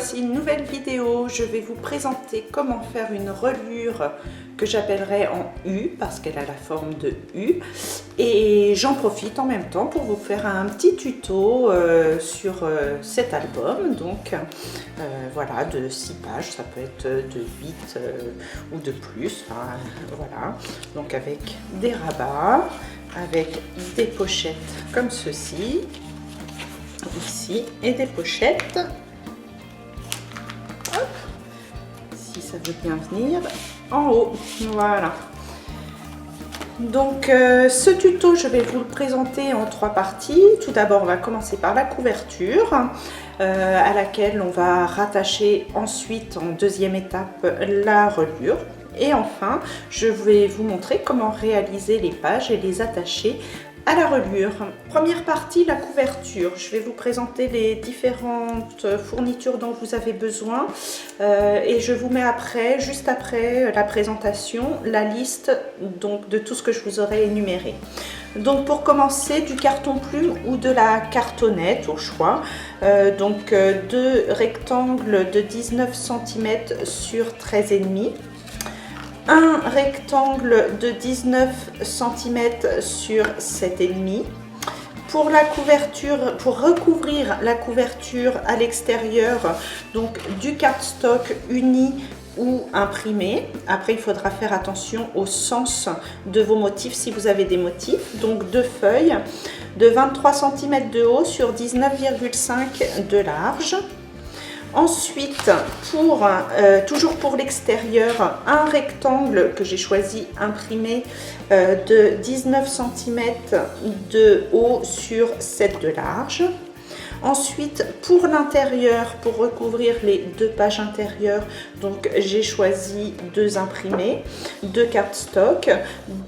voici une nouvelle vidéo. Je vais vous présenter comment faire une reliure que j'appellerai en U parce qu'elle a la forme de U. Et j'en profite en même temps pour vous faire un petit tuto sur cet album. Donc voilà, de 6 pages, ça peut être de 8 ou de plus. Enfin, voilà, donc avec des rabats, avec des pochettes comme ceci. Ici et des pochettes, hop, si ça veut bien venir, en haut, voilà. Donc ce tuto, je vais vous le présenter en 3 parties. Tout d'abord, on va commencer par la couverture à laquelle on va rattacher ensuite en deuxième étape la reliure. Et enfin, je vais vous montrer comment réaliser les pages et les attacher à la reliure. Première partie, la couverture. Je vais vous présenter les différentes fournitures dont vous avez besoin et je vous mets après, juste après la présentation, la liste donc de tout ce que je vous aurai énuméré. Donc pour commencer, du carton plume ou de la cartonnette au choix. Donc 2 rectangles de 19 cm sur 13,5. Un rectangle de 19 cm sur 7,5. Pour la couverture, pour recouvrir la couverture à l'extérieur, donc du cardstock uni ou imprimé. Après, il faudra faire attention au sens de vos motifs si vous avez des motifs. Donc 2 feuilles de 23 cm de haut sur 19,5 de large. Ensuite, toujours pour l'extérieur, un rectangle que j'ai choisi imprimé de 19 cm de haut sur 7 de large. Ensuite, pour l'intérieur, pour recouvrir les 2 pages intérieures, donc j'ai choisi 2 imprimés, 2 cardstock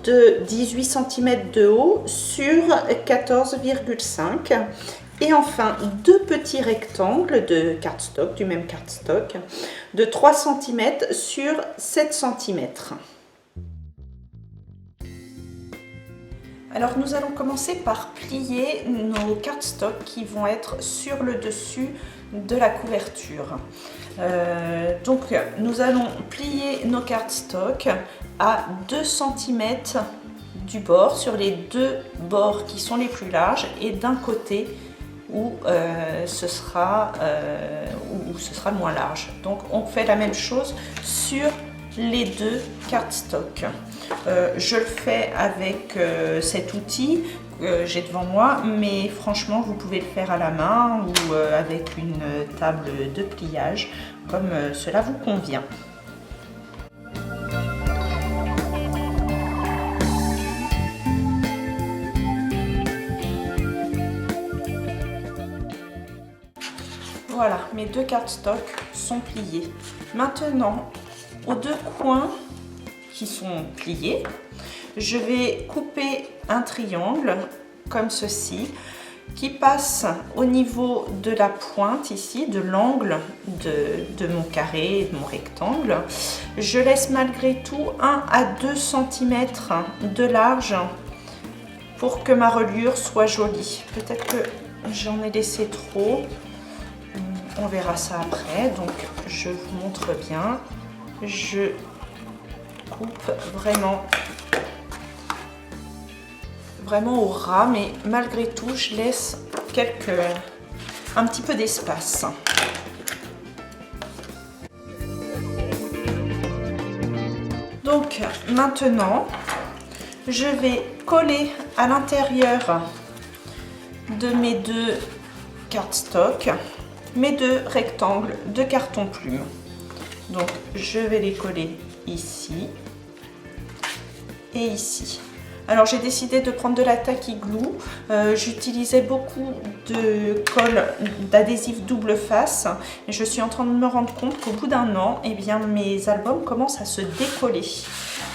de 18 cm de haut sur 14,5. Et enfin, 2 petits rectangles de cardstock, du même cardstock, de 3 cm sur 7 cm. Alors nous allons commencer par plier nos cardstock qui vont être sur le dessus de la couverture. Donc nous allons plier nos cardstock à 2 cm du bord, sur les 2 bords qui sont les plus larges et d'un côté où ce sera moins large. Donc on fait la même chose sur les 2 cardstock. Je le fais avec cet outil que j'ai devant moi, mais franchement vous pouvez le faire à la main ou avec une table de pliage comme cela vous convient. Voilà, mes 2 cardstock sont pliés. Maintenant, aux 2 coins qui sont pliés, je vais couper un triangle comme ceci qui passe au niveau de la pointe ici, de l'angle de mon carré, de mon rectangle. Je laisse malgré tout 1 à 2 cm de large pour que ma reliure soit jolie. Peut-être que j'en ai laissé trop. On verra ça après, donc je vous montre bien. Je coupe vraiment au ras, mais malgré tout, je laisse un petit peu d'espace. Donc maintenant, je vais coller à l'intérieur de mes 2 cardstock mes 2 rectangles de carton plume. Donc je vais les coller ici et ici. Alors j'ai décidé de prendre de la tacky glue. J'utilisais beaucoup de colle d'adhésif double face et je suis en train de me rendre compte qu'au bout d'un an, eh bien, mes albums commencent à se décoller.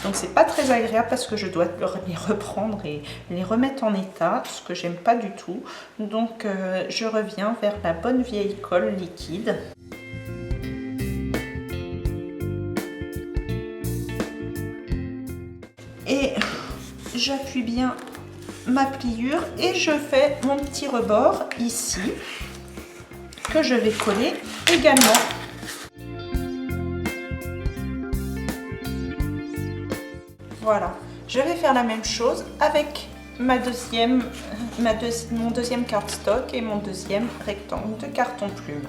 Donc c'est pas très agréable parce que je dois les reprendre et les remettre en état, ce que j'aime pas du tout. Donc je reviens vers la bonne vieille colle liquide. Et j'appuie bien ma pliure et je fais mon petit rebord ici. que je vais coller également. Voilà, je vais faire la même chose avec mon deuxième cardstock et mon deuxième rectangle de carton plume.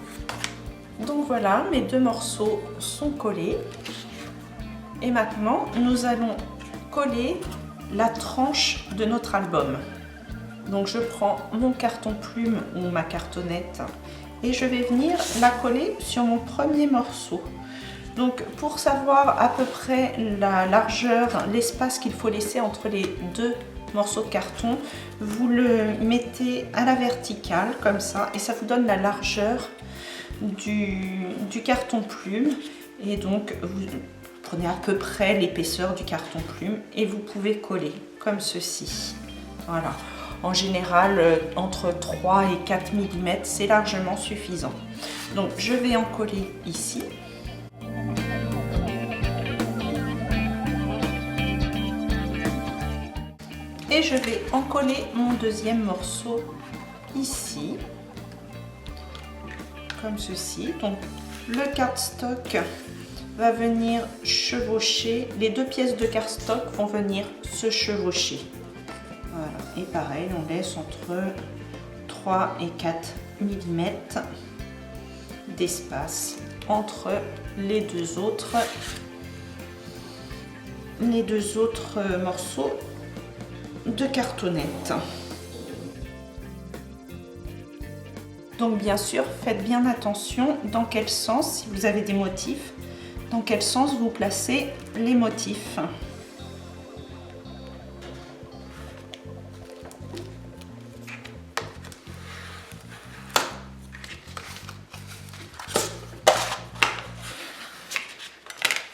Donc voilà, mes deux morceaux sont collés. Et maintenant, nous allons coller la tranche de notre album. Donc je prends mon carton plume ou ma cartonnette et je vais venir la coller sur mon premier morceau. Donc pour savoir à peu près la largeur, l'espace qu'il faut laisser entre les deux morceaux de carton, vous le mettez à la verticale comme ça et ça vous donne la largeur du carton plume. Et donc vous prenez à peu près l'épaisseur du carton plume et vous pouvez coller comme ceci. Voilà. En général, entre 3 et 4 mm, c'est largement suffisant. Donc je vais en coller ici. Et je vais en coller mon deuxième morceau ici, comme ceci. Donc le cardstock va venir chevaucher, les deux pièces de cardstock vont venir se chevaucher. Voilà. Et pareil, on laisse entre 3 et 4 mm d'espace entre les deux autres morceaux de cartonnette. Donc bien sûr, faites bien attention dans quel sens, si vous avez des motifs, dans quel sens vous placez les motifs.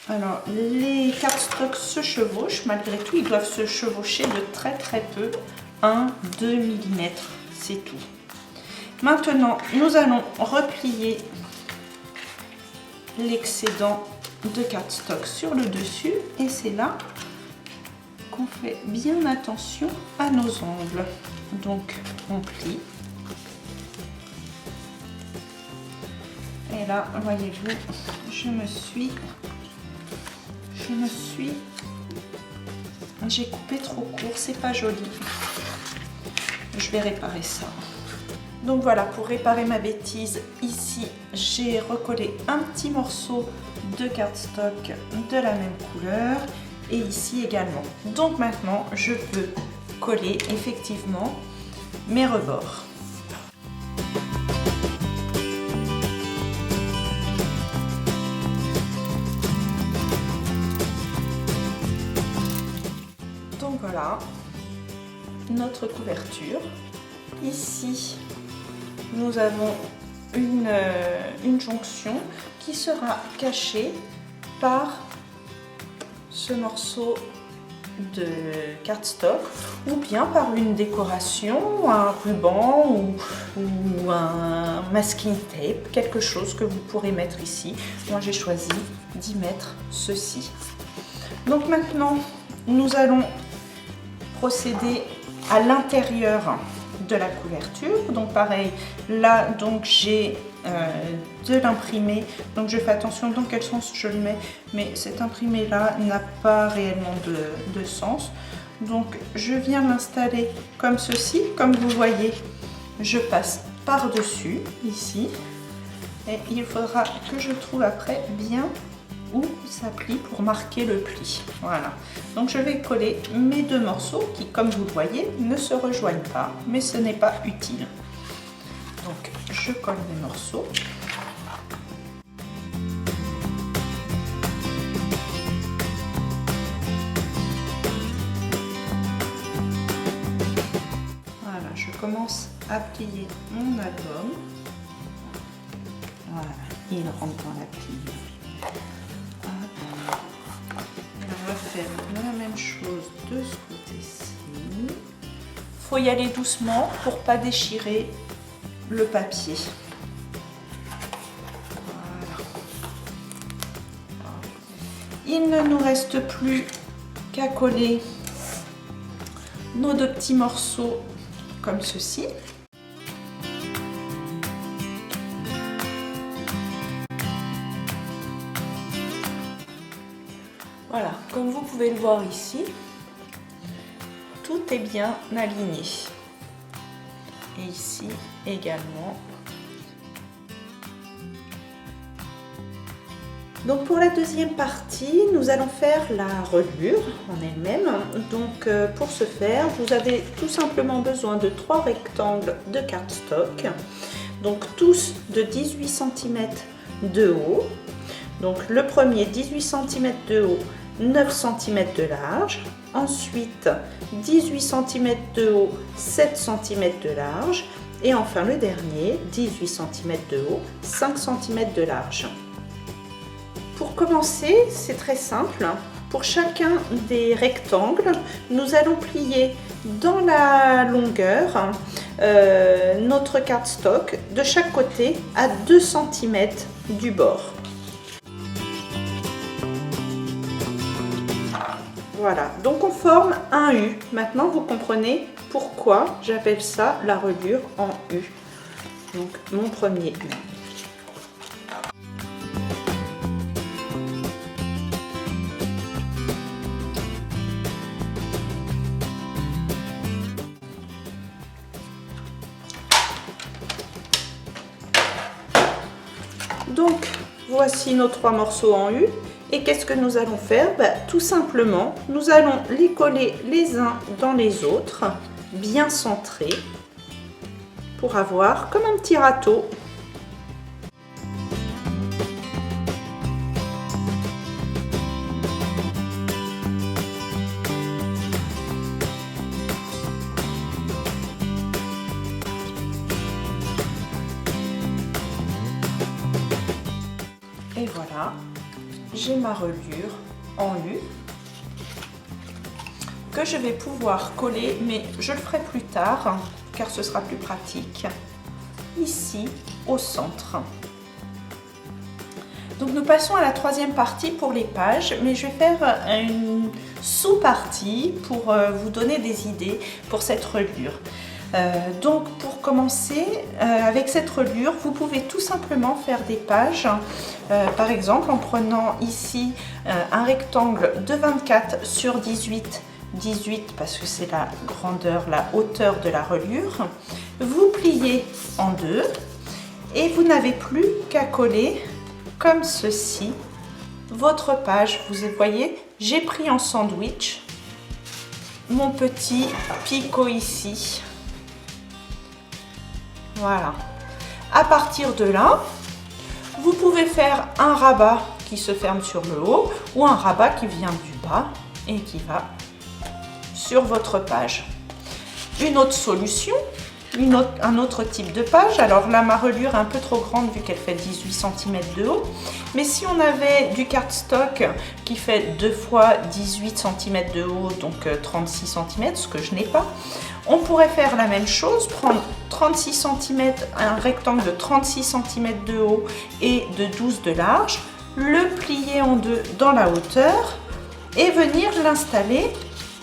Alors, les cardstocks se chevauchent, malgré tout, ils doivent se chevaucher de très peu, 1-2 mm, c'est tout. Maintenant, nous allons replier l'excédent de cardstock sur le dessus et c'est là qu'on fait bien attention à nos angles. Donc, on plie. Et là, voyez-vous, j'ai coupé trop court, c'est pas joli. Je vais réparer ça. Donc voilà, pour réparer ma bêtise, ici j'ai recollé un petit morceau de cardstock de la même couleur et ici également. Donc maintenant, je peux coller effectivement mes rebords. Donc voilà notre couverture. Ici, nous avons une jonction qui sera cachée par ce morceau de cardstock ou bien par une décoration, un ruban ou un masking tape, quelque chose que vous pourrez mettre ici. Moi j'ai choisi d'y mettre ceci. Donc maintenant nous allons procéder à l'intérieur de la couverture. Donc pareil, là donc j'ai de l'imprimé, donc je fais attention dans quel sens je le mets, mais cet imprimé là n'a pas réellement de sens. Donc je viens l'installer comme ceci, comme vous voyez, je passe par dessus ici et il faudra que je trouve après bien où ça plie pour marquer le pli. Voilà, donc je vais coller mes deux morceaux qui, comme vous le voyez, ne se rejoignent pas, mais ce n'est pas utile. Donc je colle mes morceaux. Voilà, je commence à plier mon album. Voilà, il rentre dans la pile. On va faire la même chose de ce côté-ci. Il faut y aller doucement pour pas déchirer le papier. Voilà. Il ne nous reste plus qu'à coller nos deux petits morceaux comme ceci. Voilà, comme vous pouvez le voir ici, tout est bien aligné. Et ici également. Donc pour la deuxième partie, nous allons faire la reliure en elle-même. Donc pour ce faire, vous avez tout simplement besoin de 3 rectangles de cardstock. Donc tous de 18 cm de haut. Donc le premier 18 cm de haut, 9 cm de large. Ensuite 18 cm de haut, 7 cm de large. Et enfin le dernier, 18 cm de haut, 5 cm de large. Pour commencer, c'est très simple. Pour chacun des rectangles, nous allons plier dans la longueur notre cardstock de chaque côté à 2 cm du bord. Voilà, donc on forme un U. Maintenant, vous comprenez pourquoi j'appelle ça la reliure en U. Donc, mon premier U. Donc, voici nos 3 morceaux en U. Et qu'est-ce que nous allons faire? Tout simplement, nous allons les coller les uns dans les autres, bien centrés, pour avoir comme un petit râteau. Et voilà. J'ai ma reliure en U que je vais pouvoir coller, mais je le ferai plus tard car ce sera plus pratique, ici au centre. Donc nous passons à la troisième partie pour les pages, mais je vais faire une sous-partie pour vous donner des idées pour cette reliure. Donc pour commencer, avec cette reliure, vous pouvez tout simplement faire des pages, par exemple en prenant ici un rectangle de 24 sur 18, 18 parce que c'est la grandeur, la hauteur de la reliure. Vous pliez en deux et vous n'avez plus qu'à coller comme ceci votre page. Vous voyez, j'ai pris en sandwich mon petit picot ici. Voilà. À partir de là, vous pouvez faire un rabat qui se ferme sur le haut ou un rabat qui vient du bas et qui va sur votre page. Une autre solution, un autre type de page. Alors là, ma reliure est un peu trop grande vu qu'elle fait 18 cm de haut. Mais si on avait du cardstock qui fait 2 fois 18 cm de haut, donc 36 cm, ce que je n'ai pas, on pourrait faire la même chose, prendre 36 cm, un rectangle de 36 cm de haut et de 12 de large, le plier en deux dans la hauteur et venir l'installer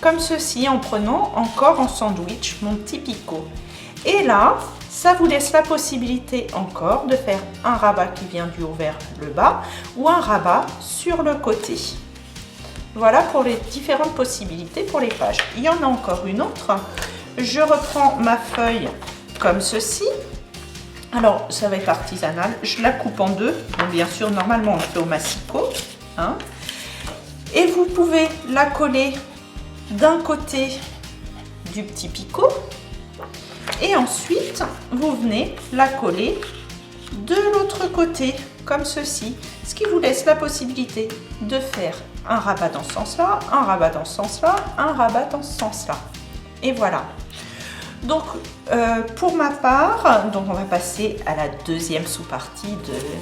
comme ceci en prenant encore en sandwich mon petit picot. Et là, ça vous laisse la possibilité encore de faire un rabat qui vient du haut vers le bas ou un rabat sur le côté. Voilà pour les différentes possibilités pour les pages. Il y en a encore une autre. Je reprends ma feuille comme ceci. Alors, ça va être artisanal. Je la coupe en deux. Donc, bien sûr, normalement, on le fait au massicot. Hein. Et vous pouvez la coller d'un côté du petit picot. Et ensuite, vous venez la coller de l'autre côté, comme ceci. Ce qui vous laisse la possibilité de faire un rabat dans ce sens-là, un rabat dans ce sens-là, un rabat dans ce sens-là. Et voilà. Donc, pour ma part, donc on va passer à la deuxième sous-partie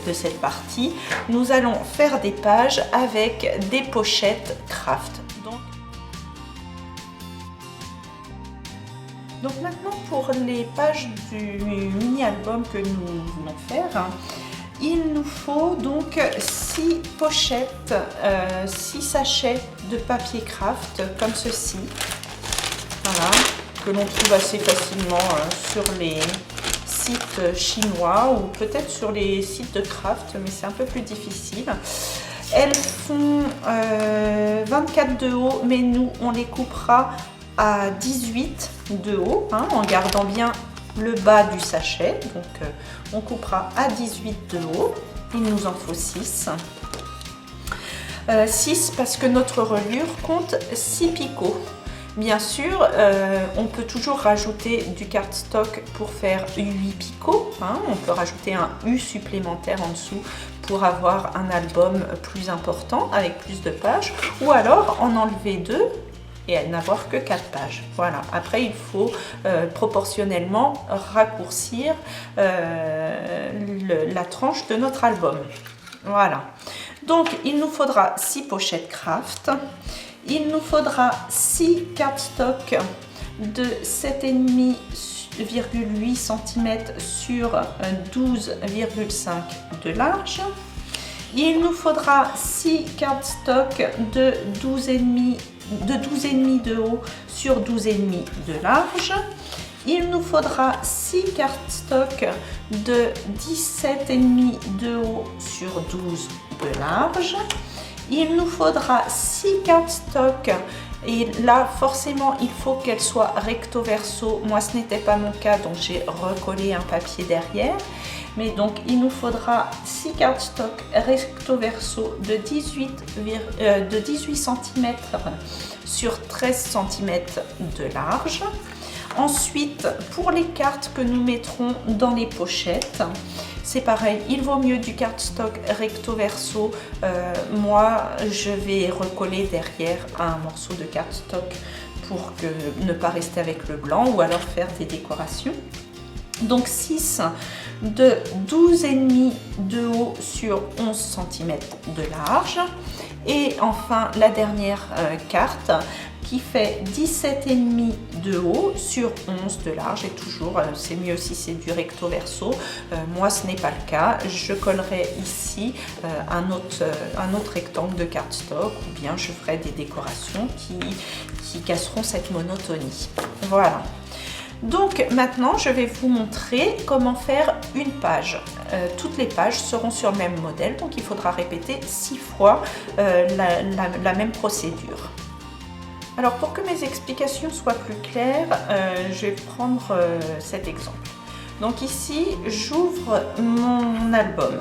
de cette partie. Nous allons faire des pages avec des pochettes craft. Donc maintenant, pour les pages du mini-album que nous voulons faire, il nous faut donc 6 pochettes, 6 sachets de papier craft comme ceci. Voilà, que l'on trouve assez facilement sur les sites chinois ou peut-être sur les sites de craft, mais c'est un peu plus difficile. Elles font 24 de haut, mais nous on les coupera à 18 de haut, hein, en gardant bien le bas du sachet. Donc on coupera à 18 de haut. Il nous en faut 6. 6 parce que notre reliure compte 6 picots. Bien sûr, on peut toujours rajouter du cardstock pour faire 8 picots. Hein. On peut rajouter un U supplémentaire en dessous pour avoir un album plus important avec plus de pages. Ou alors en enlever 2 et n'avoir que 4 pages. Voilà. Après, il faut proportionnellement raccourcir la tranche de notre album. Voilà. Donc, il nous faudra 6 pochettes craft. Il nous faudra 6 cardstock de 7,5,8 cm sur 12,5 de large. Il nous faudra 6 cardstock de 12,5 de haut sur 12,5 de large. Il nous faudra 6 cardstock de 17,5 de haut sur 12 de large. Il nous faudra 6 cardstock et là forcément il faut qu'elle soit recto verso. Moi ce n'était pas mon cas, donc j'ai recollé un papier derrière. Mais donc il nous faudra 6 cardstock recto verso de 18 cm sur 13 cm de large. Ensuite, pour les cartes que nous mettrons dans les pochettes, c'est pareil, il vaut mieux du cardstock recto verso. Moi, je vais recoller derrière un morceau de cardstock pour ne pas rester avec le blanc ou alors faire des décorations. Donc 6 de 12,5 de haut sur 11 cm de large. Et enfin, la dernière carte qui fait 17,5 de haut sur 11 de large. Et toujours, c'est mieux si c'est du recto verso. Moi, ce n'est pas le cas. Je collerai ici un autre rectangle de cardstock ou bien je ferai des décorations qui casseront cette monotonie. Voilà. Donc maintenant, je vais vous montrer comment faire une page. Toutes les pages seront sur le même modèle, donc il faudra répéter 6 fois la même procédure. Alors pour que mes explications soient plus claires, je vais prendre cet exemple. Donc ici, j'ouvre mon album.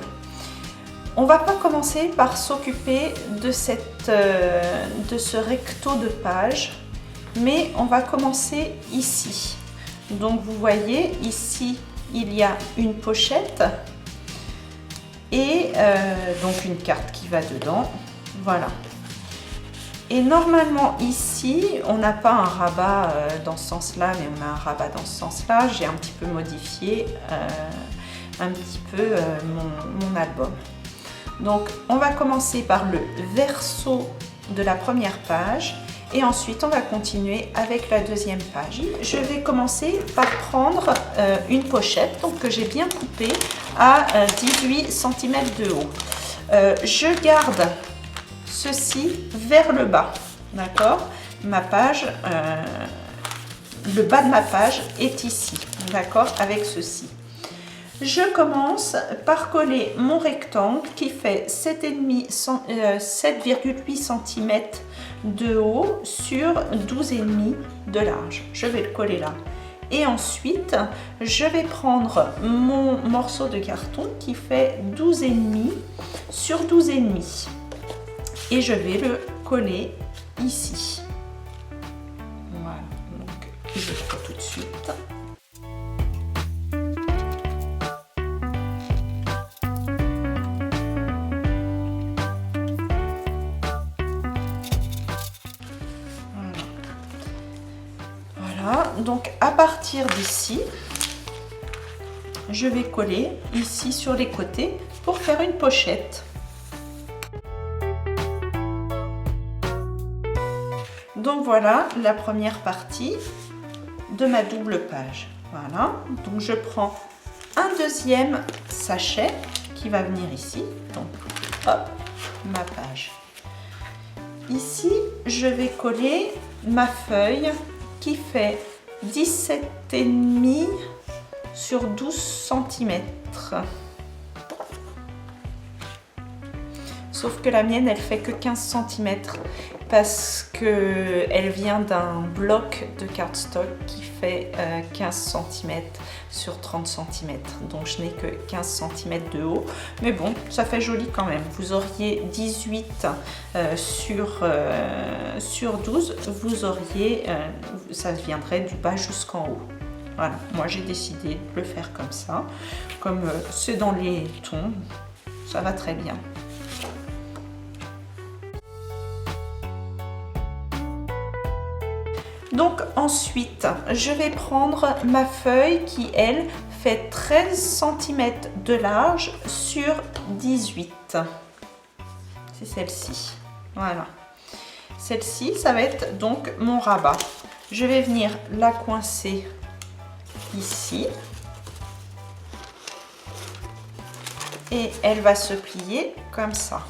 On ne va pas commencer par s'occuper de ce recto de page, mais on va commencer ici. Donc vous voyez, ici, il y a une pochette et donc une carte qui va dedans. Voilà. Et normalement ici, on n'a pas un rabat dans ce sens-là, mais on a un rabat dans ce sens-là. J'ai un petit peu modifié mon album. Donc on va commencer par le verso de la première page et ensuite on va continuer avec la deuxième page. Je vais commencer par prendre une pochette donc, que j'ai bien coupée à 18 cm de haut. Je garde ceci vers le bas, d'accord? Ma page, le bas de ma page est ici, d'accord? Avec ceci. Je commence par coller mon rectangle qui fait 7,8 cm de haut sur 12,5 de large. Je vais le coller là. Et ensuite, je vais prendre mon morceau de carton qui fait 12,5 sur 12,5 et je vais le coller ici. Voilà, donc je le fais tout de suite. Donc à partir d'ici, je vais coller ici sur les côtés pour faire une pochette. Donc voilà la première partie de ma double page. Voilà, donc je prends un deuxième sachet qui va venir ici. Donc hop, ma page. Ici, je vais coller ma feuille qui fait 17,5 sur 12 cm. sauf que la mienne elle fait que 15 cm parce qu'elle vient d'un bloc de cardstock qui fait 15 cm sur 30 cm, donc je n'ai que 15 cm de haut, mais bon, ça fait joli quand même. Vous auriez 18 sur 12, vous auriez, ça viendrait du bas jusqu'en haut. Voilà, moi j'ai décidé de le faire comme ça, comme c'est dans les tons, ça va très bien. Donc ensuite, je vais prendre ma feuille qui, elle, fait 13 cm de large sur 18. C'est celle-ci. Voilà. Celle-ci, ça va être donc mon rabat. Je vais venir la coincer ici. Et elle va se plier comme ça.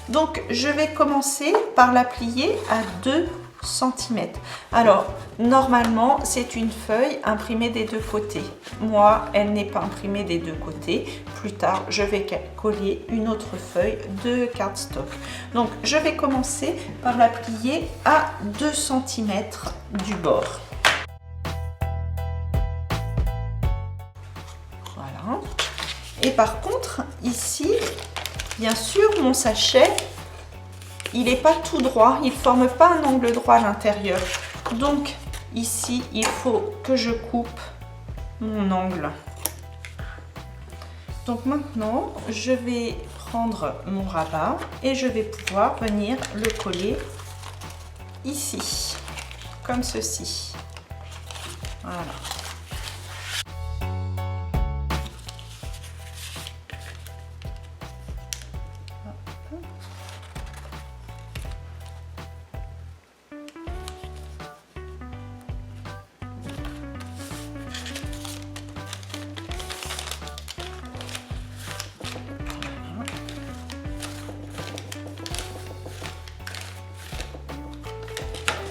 Donc, je vais commencer par la plier à 2 cm. Alors, normalement, c'est une feuille imprimée des deux côtés. Moi, elle n'est pas imprimée des deux côtés. Plus tard, je vais coller une autre feuille de cardstock. Donc, je vais commencer par la plier à 2 cm du bord. Voilà. Et par contre, ici, bien sûr, mon sachet, il n'est pas tout droit, il ne forme pas un angle droit à l'intérieur. Donc ici, il faut que je coupe mon angle. Donc maintenant, je vais prendre mon rabat et je vais pouvoir venir le coller ici, comme ceci. Voilà.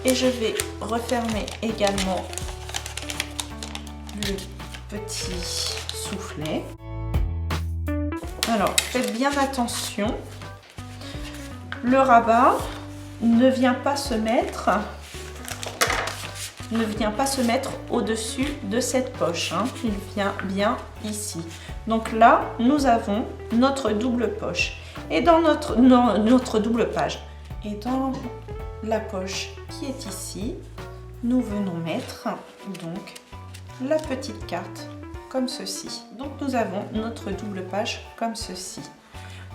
Et je vais refermer également le petit soufflet. Alors, faites bien attention. Le rabat ne vient pas se mettre au-dessus de cette poche. Hein. Il vient bien ici. Donc là, nous avons notre double poche. Et dans notre double page. Et dans la poche qui est ici, nous venons mettre donc la petite carte comme ceci. Donc nous avons notre double page comme ceci.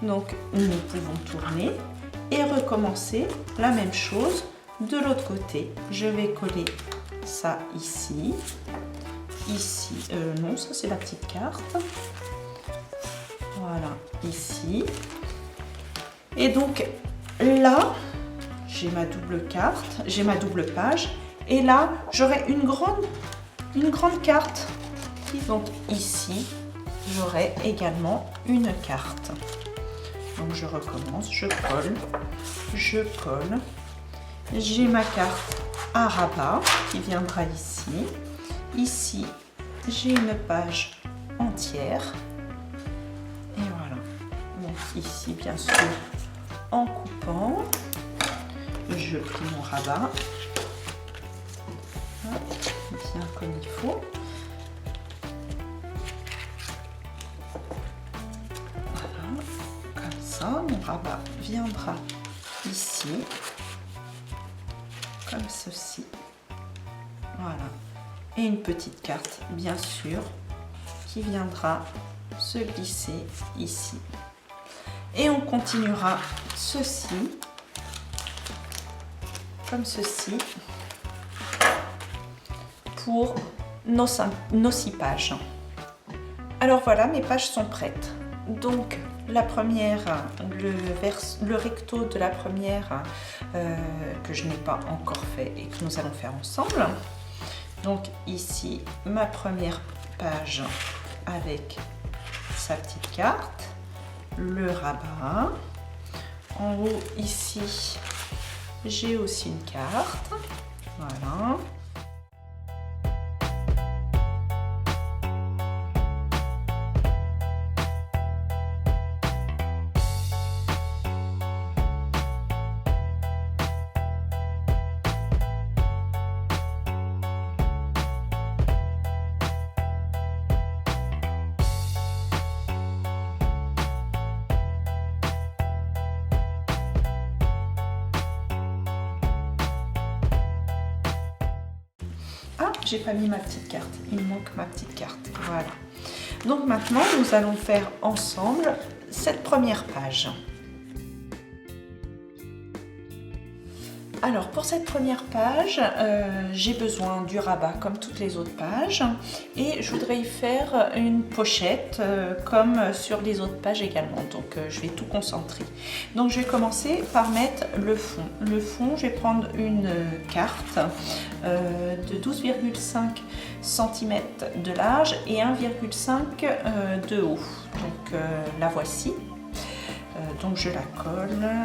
Donc nous pouvons tourner et recommencer la même chose de l'autre côté. Je vais coller ça ici, non, ça c'est la petite carte. Voilà, ici. Et donc là, j'ai ma double carte, j'ai ma double page, et là j'aurai une grande carte. Donc ici j'aurai également une carte. Donc je recommence, je colle, j'ai ma carte à rabat qui viendra ici. Ici j'ai une page entière et voilà. Donc ici bien sûr en coupant, je plie mon rabat bien comme il faut. Voilà, comme ça, mon rabat viendra ici, comme ceci. Voilà, et une petite carte, bien sûr, qui viendra se glisser ici. Et on continuera ceci, comme ceci, pour nos 6 pages. Alors voilà, mes pages sont prêtes. Donc la première, le recto de la première que je n'ai pas encore fait et que nous allons faire ensemble. Donc ici, ma première page avec sa petite carte, le rabat. En haut ici, j'ai aussi une carte. Voilà. Ah, j'ai pas mis ma petite carte. Il me manque ma petite carte. Voilà. Donc maintenant, nous allons faire ensemble cette première page. Alors pour cette première page, j'ai besoin du rabat comme toutes les autres pages et je voudrais y faire une pochette comme sur les autres pages également. Donc je vais tout concentrer. Donc je vais commencer par mettre le fond. Le fond, je vais prendre une carte de 12,5 cm de large et 1,5 de haut. Donc la voici. Donc je la colle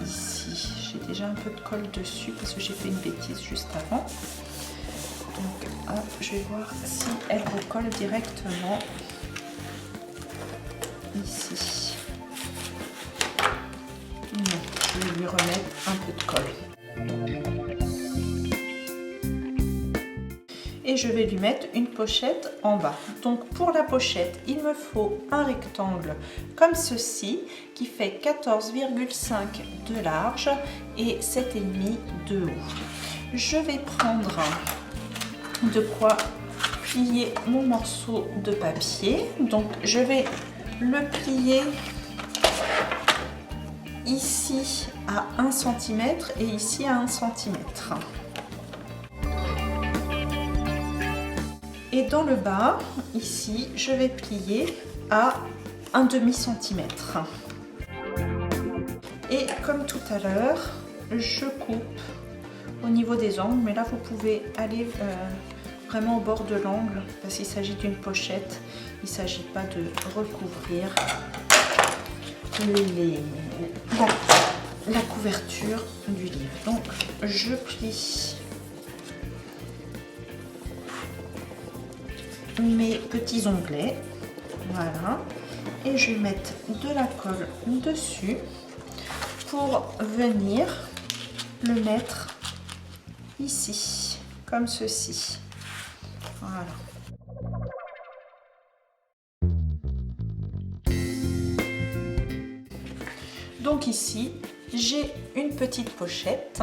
ici. J'ai déjà un peu de colle dessus parce que j'ai fait une bêtise juste avant. Donc hop, je vais voir si elle recolle directement ici. Non, je vais lui remettre un peu de colle. Et je vais lui mettre une pochette en bas. Donc pour la pochette, il me faut un rectangle comme ceci qui fait 14,5 de large et 7,5 de haut. Je vais prendre de quoi plier mon morceau de papier. Donc je vais le plier ici à 1 cm et ici à 1 cm. Et dans le bas, ici, je vais plier à 1/2 cm. Et comme tout à l'heure, je coupe au niveau des angles, mais là vous pouvez aller vraiment au bord de l'angle parce qu'il s'agit d'une pochette, il ne s'agit pas de recouvrir la couverture du livre. Donc je plie mes petits onglets, voilà, et je vais mettre de la colle dessus pour venir le mettre ici comme ceci, voilà. Donc ici j'ai une petite pochette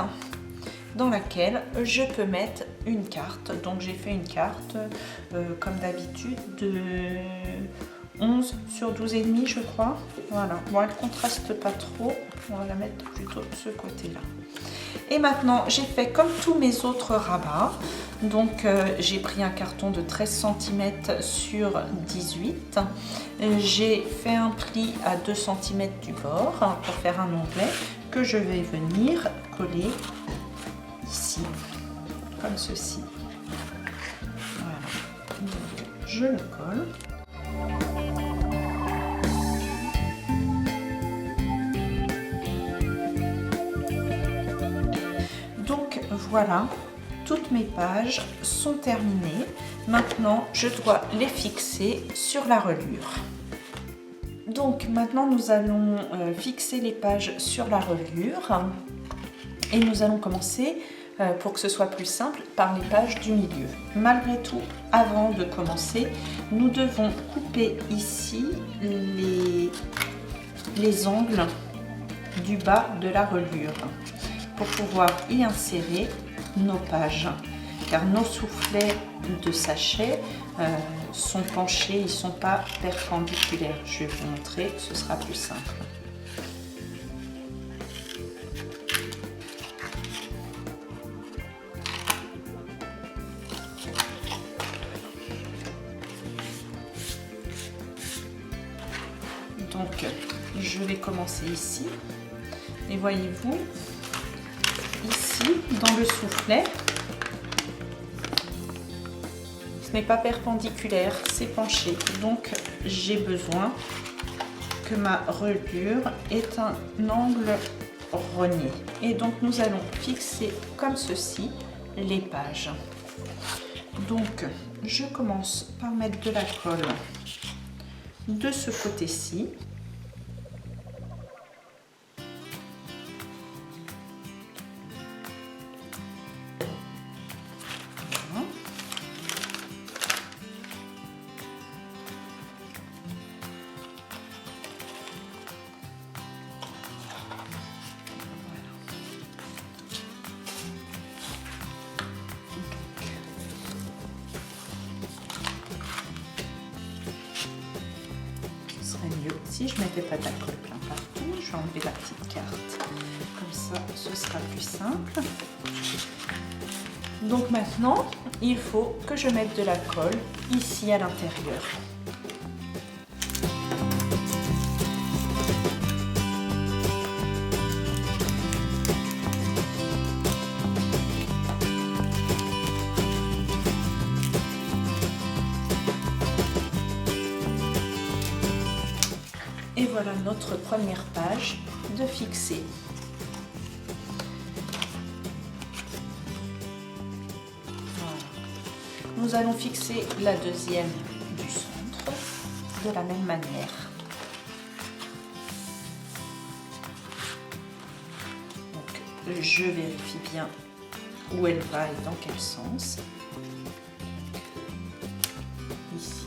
dans laquelle je peux mettre une carte. Donc j'ai fait une carte comme d'habitude de 11 sur 12,5 je crois. Voilà, bon, elle contraste pas trop, on va la mettre plutôt de ce côté là. Et maintenant j'ai fait comme tous mes autres rabats. Donc j'ai pris un carton de 13 cm sur 18. J'ai fait un pli à 2 cm du bord pour faire un onglet que je vais venir coller ici, comme ceci. Voilà. Donc, je le colle. Donc voilà, toutes mes pages sont terminées. Maintenant, je dois les fixer sur la reliure. Donc maintenant, nous allons fixer les pages sur la reliure et nous allons commencer pour que ce soit plus simple, par les pages du milieu. Malgré tout, avant de commencer, nous devons couper ici les angles du bas de la reliure pour pouvoir y insérer nos pages, car nos soufflets de sachet sont penchés, ils ne sont pas perpendiculaires. Je vais vous montrer, ce sera plus simple. Donc je vais commencer ici et voyez-vous ici dans le soufflet, ce n'est pas perpendiculaire, c'est penché, donc j'ai besoin que ma reliure ait un angle rogné. Et donc nous allons fixer comme ceci les pages. Donc je commence par mettre de la colle de ce côté-ci. Voilà. ici, je ne mettais pas d'alcool plein partout, je vais enlever la petite carte, comme ça ce sera plus simple. Donc maintenant, il faut que je mette de la colle ici à l'intérieur. Et voilà notre première page de fixé. Voilà. Nous allons fixer la deuxième du centre de la même manière. Donc, je vérifie bien où elle va et dans quel sens. Ici.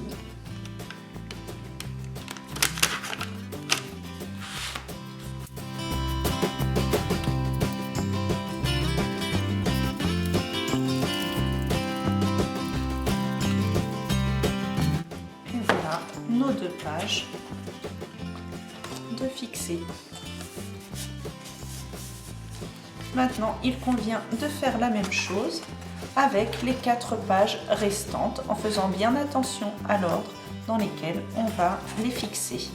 Nos deux pages de fixer. Maintenant, il convient de faire la même chose avec les 4 pages restantes en faisant bien attention à l'ordre dans lesquels on va les fixer.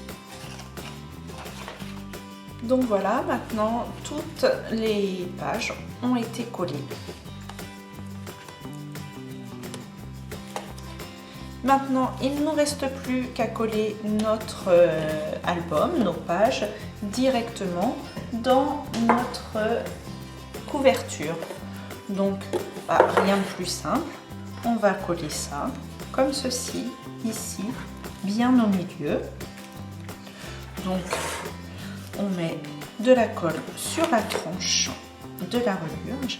Donc voilà, maintenant toutes les pages ont été collées. Maintenant, il ne nous reste plus qu'à coller notre album, nos pages, directement dans notre couverture. Donc, rien de plus simple. On va coller ça comme ceci, ici, bien au milieu. Donc, on met de la colle sur la tranche de la reliure.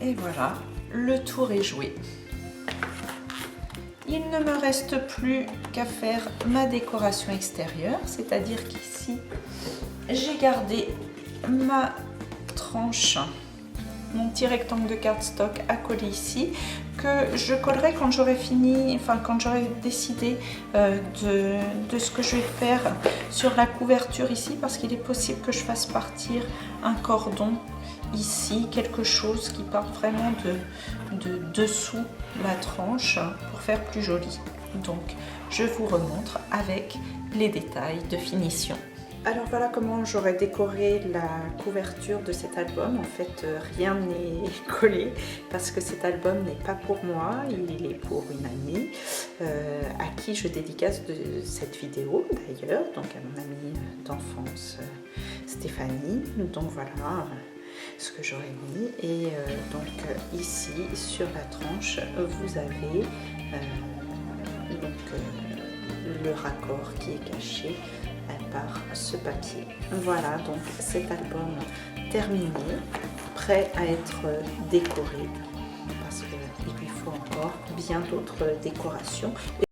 Et voilà, le tour est joué. Il ne me reste plus qu'à faire ma décoration extérieure, c'est-à-dire qu'ici, j'ai gardé ma tranche, mon petit rectangle de cardstock à coller ici, que je collerai quand j'aurai fini, enfin quand j'aurai décidé de ce que je vais faire sur la couverture ici, parce qu'il est possible que je fasse partir un cordon ici, quelque chose qui part vraiment de dessous la tranche pour faire plus joli. Donc je vous remontre avec les détails de finition. Alors voilà comment j'aurais décoré la couverture de cet album. En fait, rien n'est collé parce que cet album n'est pas pour moi, il est pour une amie à qui je dédicace de cette vidéo d'ailleurs, donc à mon amie d'enfance Stéphanie. Donc voilà ce que j'aurais mis. Et donc ici sur la tranche, vous avez le raccord qui est caché par ce papier. Voilà donc cet album terminé, prêt à être décoré parce qu'il lui faut encore bien d'autres décorations.